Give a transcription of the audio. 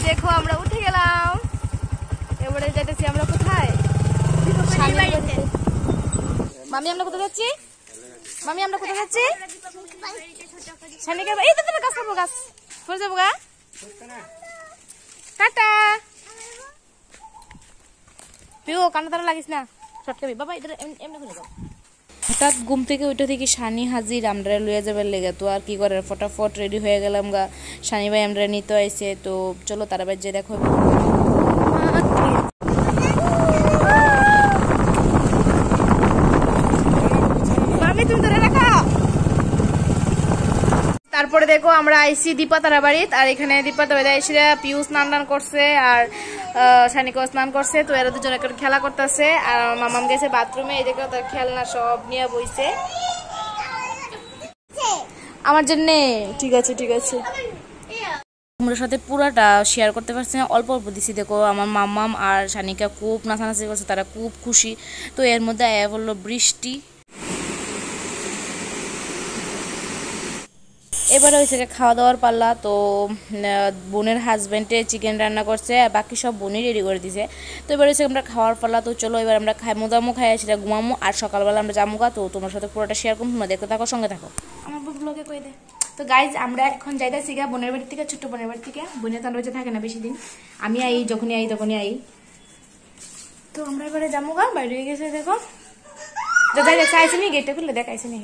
দেখো আমরা উঠে গেলাম। এবারে যাইতেছি আমরা কোথায়? মামি আমরা কোথায় যাচ্ছি? মামি আমরা কোথায় যাচ্ছি? শানিকা এই তো তুমি গাছ করবো, গাছ পড়ে যাবো গা। টাটা পিও, কান্না তারা লাগিস না, শর্টকাবি বাবা এটা এমনি খুলে যাও। হঠাৎ ঘুম থেকে ওইটা থেকে শানি হাজির, আমরা লইয়া যাবার লেগে। তো আর কি করে, ফটাফট রেডি হয়ে গেলাম গা। শানি ভাই আমরা নিতে আইছে, তো চলো তারা বাই যে দেখো। তারপরে দেখো আমরা আইসি দীপাতারা বাড়িতে, আর এখানে দীপাতারা বাড়িতে এসে পিউ স্নান টান করছে আর শানিকাও স্নান করছে। তো এরা দুজন একটা খেলা করতেছে, আর মামাম গেছে বাথরুমে। এই দেখো তার খেলনা সব নিয়ে বইছে আমার জন্য। ঠিক আছে ঠিক আছে, আমার সাথে পুরাটা শেয়ার করতে পারছি না, অল্প অল্প দিছি। দেখো আমার মামাম আর শানিকা খুব নাচানাচি করছে, তারা খুব খুশি। তো এর মধ্যে আয়া বললো বৃষ্টি। এবারে হয়েছে খাওয়া দাওয়ার পাল্লা। তো বোনের হাজব্যান্ডে চিকেন রান্না করছে, আর বাকি সব বোনই রেডি করে দিছে। তো এবার হচ্ছে আমরা খাওয়ার পাল্লা। তো চলো এবার আমরা মোদামো খাই আসি, ঘুমামো, আর সকালবেলা আমরা জামুগা। তো তোমার সাথে পুরোটা শেয়ার করবো, তোমরা দেখতে থাকো, সঙ্গে থাকো। আমার ব্লগে কই দে। তো গাইজ আমরা এখন যাইতেছি গা বোনের বাড়ি থেকে, ছোট্ট বোনের বাড়ি থেকে। বোনের তো বেঁচে থাকে না বেশি দিন, আমি আই যখনই আই তখনই আই। তো আমরা এবারে জামুগা, বাইরে হয়ে গেছে দেখো। দাদা চাইছে নি, গেটটা খুললে দেখাইছে নি।